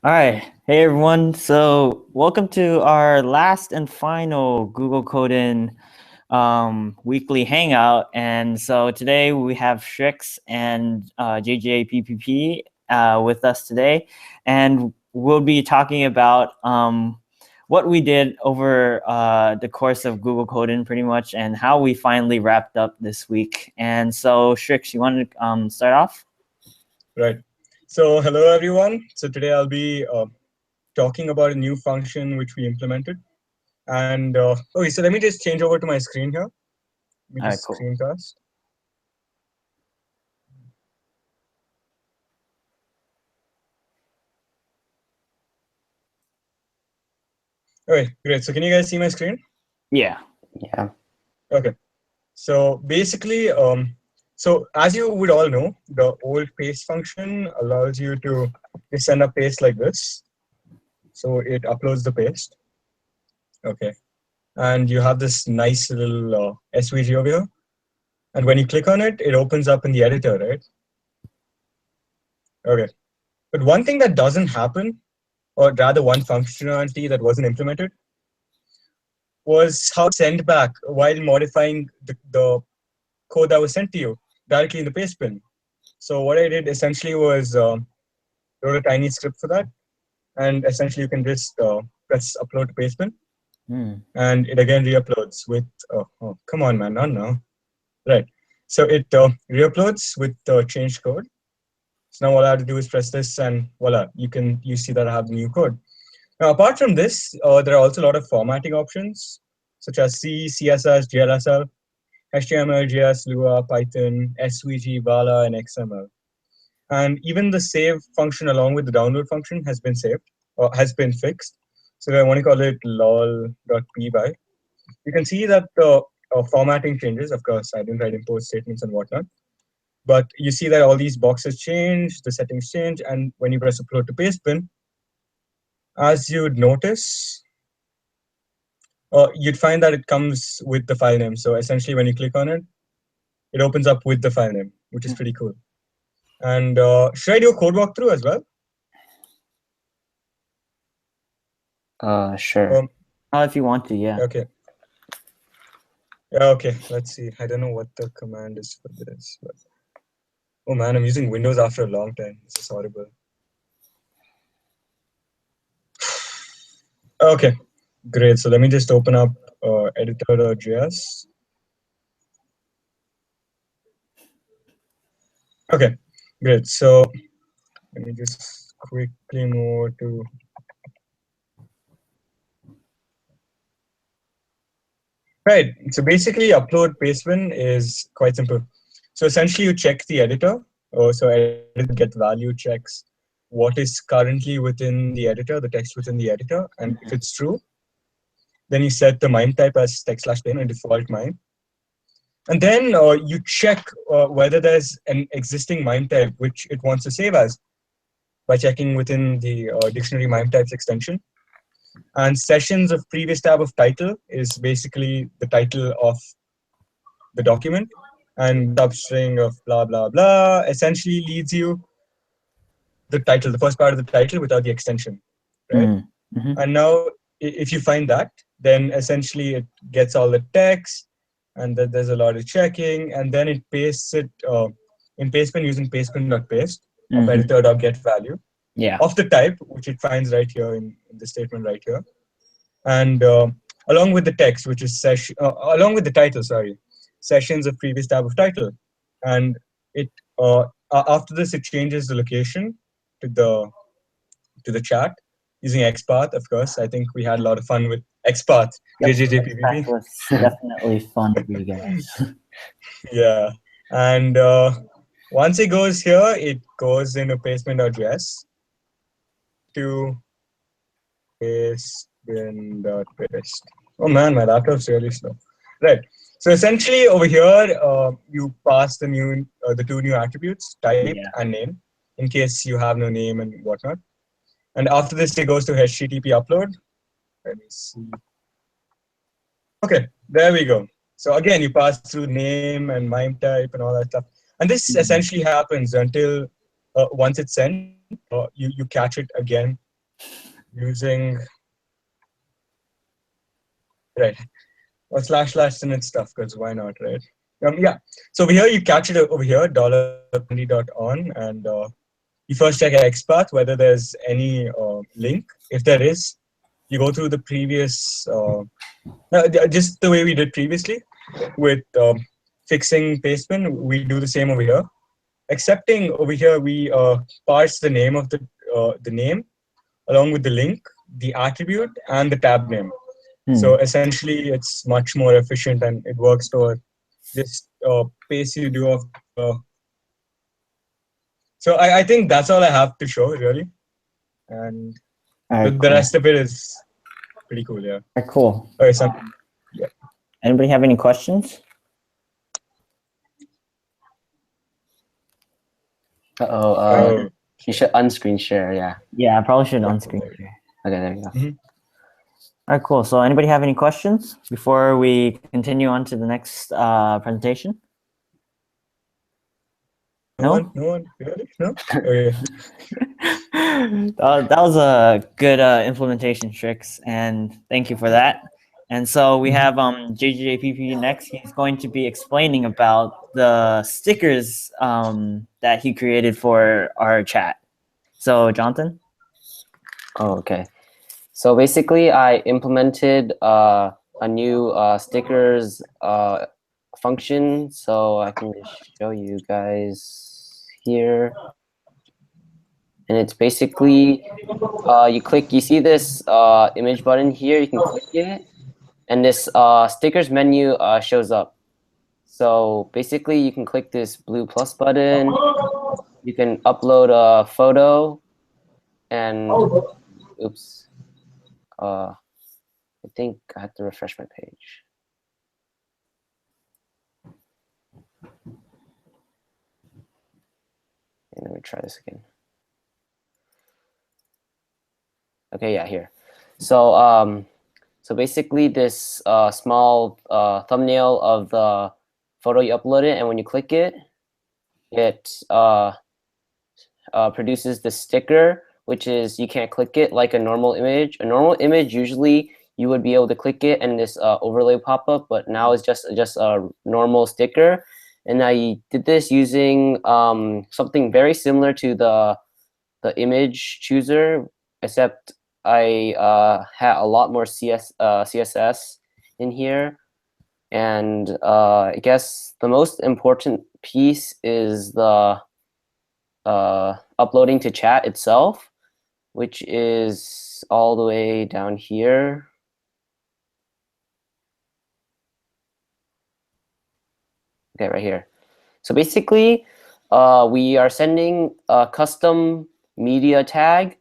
All right. Hey, everyone. So, welcome to our last and final Google Coding weekly hangout. And so today we have Shrix and JJPPP with us today. And we'll be talking about what we did over the course of Google Coding pretty much and how we finally wrapped up this week. And so, Shrix, you want to start off? Right. So hello everyone. So today I'll be talking about a new function which we implemented. And okay, so let me just change over to my screen here. Let me All right, just cool. screencast. Okay, great. So can you guys see my screen? Yeah. Yeah. Okay. So basically, so as you would all know, the old paste function allows you to just send a paste like this. So it uploads the paste. Okay. And you have this nice little SVG over here. And when you click on it, it opens up in the editor, right? Okay. But one thing that doesn't happen, or rather one functionality that wasn't implemented, was how send back while modifying the code that was sent to you directly in the paste bin. So what I did essentially was wrote a tiny script for that, and essentially you can just press upload to paste bin, and it again re-uploads with, oh, come on, man, not now. Right. So it re-uploads with changed code. So now all I have to do is press this, and voila, you see that I have the new code. Now, apart from this, there are also a lot of formatting options, such as C, CSS, GLSL, HTML, JS, Lua, Python, SVG, Vala, and XML. And even the save function along with the download function has been saved, or has been fixed. So I want to call it lol.py. You can see that the formatting changes. Of course, I didn't write import statements and whatnot. But you see that all these boxes change, the settings change, and when you press upload to paste bin, as you'd notice, you'd find that it comes with the file name. So essentially, when you click on it, it opens up with the file name, which is pretty cool. And should I do a code walkthrough as well? Sure. If you want to, yeah. Okay. Yeah, okay, let's see. I don't know what the command is for this. But... Oh man, I'm using Windows after a long time. This is horrible. Okay, great. So let me just open up editor.js. Okay, great. So let me just quickly move to. Right. So basically, upload pastebin is quite simple. So essentially, you check the editor. So editor get value checks what is currently within the editor, the text within the editor, and if it's true, then you set the MIME type as text/plain or default MIME. And then you check whether there's an existing MIME type which it wants to save as by checking within the dictionary MIME types extension. And sessions of previous tab of title is basically the title of the document, and substring of blah blah blah essentially leads you the title, the first part of the title without the extension, right? And now if you find that, then essentially it gets all the text, and then there's a lot of checking, and then it pastes it in pastebin using pastebin.paste of editor.getValue of the type which it finds right here in the statement right here, and along with the text, which is session, along with the title, sorry, sessions of previous tab of title, and it after this it changes the location to the chat using XPath. Of course, I think we had a lot of fun with XPath. JJJPPP. That was definitely fun for you guys. Yeah, and once it goes here, it goes into pastebin.js to pastebin.paste. Oh man, my laptop's really slow. Right. So essentially, over here, you pass the two new attributes, type and name, in case you have no name and whatnot. And after this, it goes to HTTP upload. Let me see. Okay, there we go. So again, you pass through name and MIME type and all that stuff. And this essentially happens until once it's sent, you catch it again using, right, or / init stuff, because why not, right? Yeah. So over here, you catch it over here, $20.on, and you first check XPath, whether there's any link. If there is, you go through the previous, just the way we did previously with fixing Pastebin, we do the same over here. Excepting over here, we parse the name of the name along with the link, the attribute, and the tab name. So essentially, it's much more efficient and it works to this pace you do of. So I think that's all I have to show, really. And Alright, the cool. rest of it is pretty cool, yeah. Alright, cool. Okay, yeah. Anybody have any questions? You should unscreen share, yeah. Yeah, I probably should on-screen share. Okay, there you go. Mhm. All right, cool. So anybody have any questions before we continue on to the next presentation? No one? Really? No? Okay. That was a good implementation, Strix, and thank you for that. And so we have JJPP next. He's going to be explaining about the stickers that he created for our chat. So Jonathan? Oh, okay. So basically, I implemented a new stickers function. So I can just show you guys here. And it's basically, you see this image button here, you can click it, and this stickers menu shows up. So basically, you can click this blue plus button, you can upload a photo, and oops, I think I have to refresh my page. And let me try this again. Okay, yeah, here. So so basically this small thumbnail of the photo you uploaded, and when you click it, it produces the sticker, which is you can't click it like a normal image. A normal image, usually you would be able to click it and this overlay pop up, but now it's just a normal sticker. And I did this using something very similar to the image chooser, except I had a lot more CSS in here. And I guess the most important piece is the uploading to chat itself, which is all the way down here. Okay, right here. So basically, we are sending a custom media tag.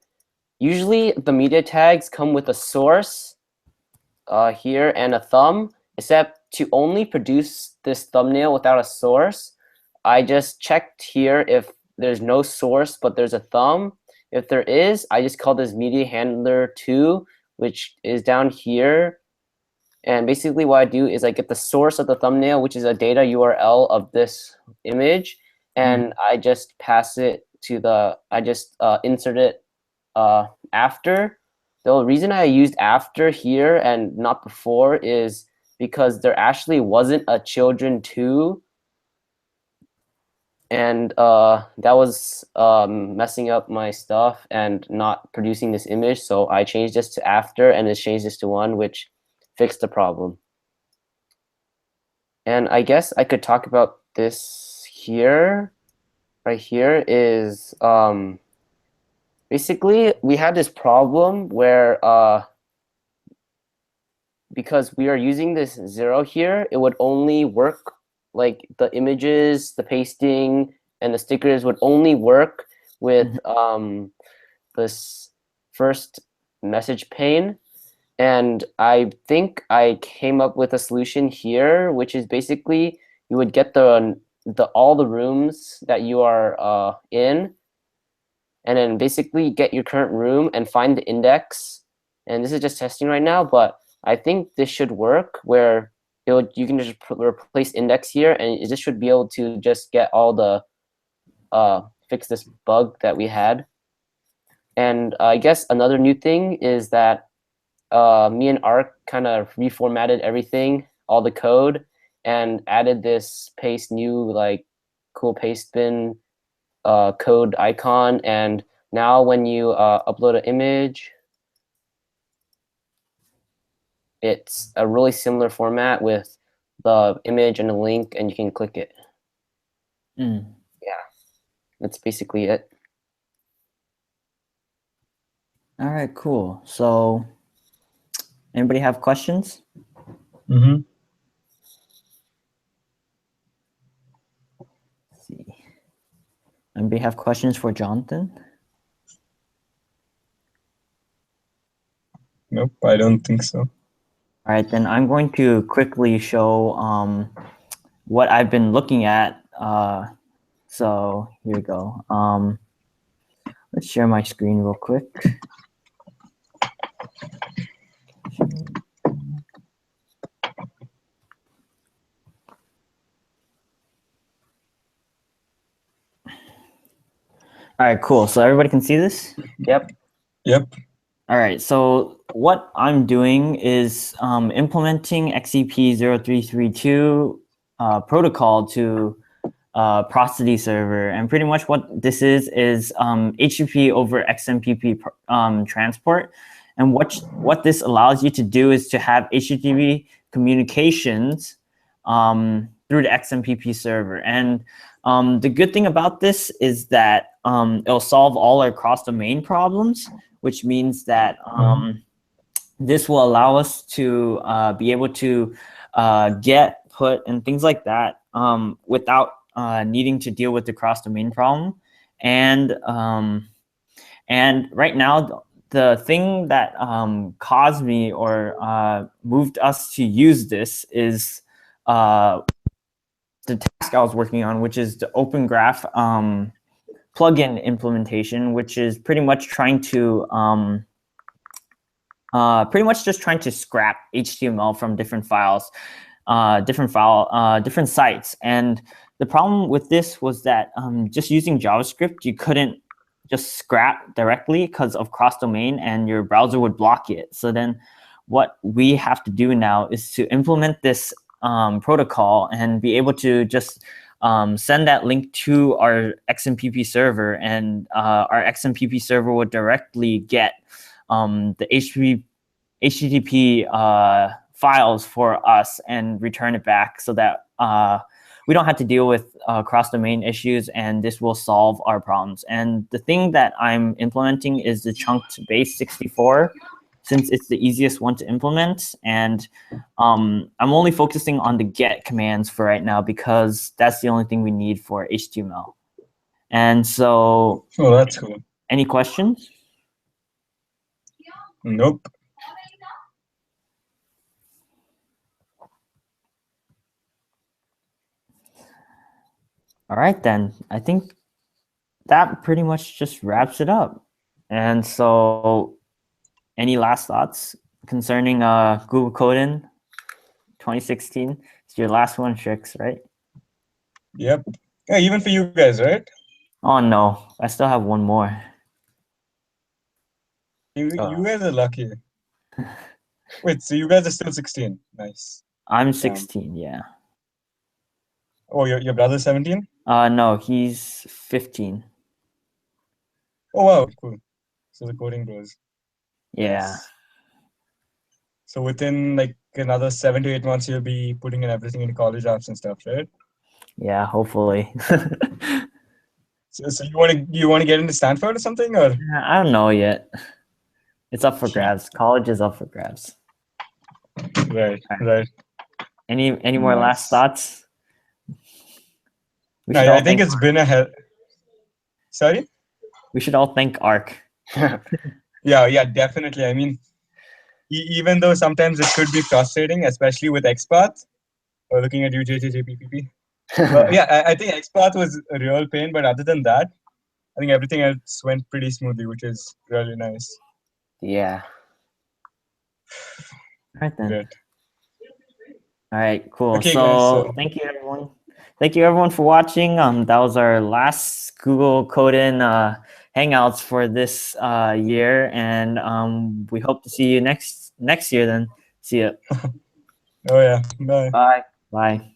Usually the media tags come with a source here and a thumb, except to only produce this thumbnail without a source, I just checked here if there's no source, but there's a thumb. If there is, I just call this media handler 2, which is down here. And basically what I do is I get the source of the thumbnail, which is a data URL of this image, and I just pass it to I just insert it after. The reason I used after here and not before is because there actually wasn't a children 2, and that was messing up my stuff and not producing this image. So I changed this to after, and it changed this to 1, which fixed the problem. And I guess I could talk about this here. Right here is basically we had this problem where because we are using this 0 here, it would only work, like the images, the pasting, and the stickers would only work with this first message pane. And I think I came up with a solution here, which is basically you would get all the rooms that you are in, and then basically get your current room and find the index. And this is just testing right now, but I think this should work where you can just replace index here, and this should be able to just get all the fix this bug that we had. And I guess another new thing is that me and Ark kind of reformatted everything, all the code, and added this paste new like cool paste bin code icon. And now when you upload an image, it's a really similar format with the image and a link, and you can click it. Mm. Yeah, that's basically it. All right, cool. So, anybody have questions? Mm-hmm. Let's see. Anybody have questions for Jonathan? Nope, I don't think so. All right, then I'm going to quickly show what I've been looking at. So here we go. Let's share my screen real quick. All right, cool. So everybody can see this? Yep. Yep. All right, so what I'm doing is implementing XCP0332 protocol to Prosody server. And pretty much what this is HTTP over XMPP transport. And what this allows you to do is to have HTTP communications through the XMPP server. And the good thing about this is that it'll solve all our cross-domain problems, which means that this will allow us to be able to get, put, and things like that without needing to deal with the cross-domain problem. And right now, the thing that caused me or moved us to use this is the task I was working on, which is the Open Graph plugin implementation, which is pretty much trying to just trying to scrap HTML from different files, different sites. And the problem with this was that just using JavaScript, you couldn't just scrap directly because of cross-domain, and your browser would block it. So then what we have to do now is to implement this protocol and be able to just send that link to our XMPP server, and our XMPP server would directly get the HTTP files for us and return it back, so that we don't have to deal with cross-domain issues, and this will solve our problems. And the thing that I'm implementing is the chunked base 64, since it's the easiest one to implement. And I'm only focusing on the get commands for right now, because that's the only thing we need for HTML. And so, oh, that's cool. Any questions? Nope. All right, then. I think that pretty much just wraps it up. And so, any last thoughts concerning Google Coding 2016? It's your last one, Strix, right? Yep. Yeah, even for you guys, right? Oh no, I still have one more. You guys are lucky. Wait, so you guys are still 16? Nice. I'm 16, yeah. Oh, your brother's 17? No, he's 15. Oh, wow, cool. So the coding bros. Yeah. Nice. So within like another 7 to 8 months, you'll be putting in everything into college apps and stuff, right? Yeah, hopefully. So you want to get into Stanford or something, or? I don't know yet. It's up for grabs. College is up for grabs. Right, right. Any more last thoughts? I think it's been a hell. Sorry? We should all thank Ark. Yeah, definitely. I mean, even though sometimes it could be frustrating, especially with XPath, or looking at UJJJPPP. Yeah, I think XPath was a real pain, but other than that, I think everything else went pretty smoothly, which is really nice. Yeah. All right, then. Great. All right, cool. Okay, so, guys, so thank you, everyone. Thank you, everyone, for watching. That was our last Google Coding Hangouts for this year, and we hope to see you next year. Then see you. Oh yeah, bye. Bye. Bye.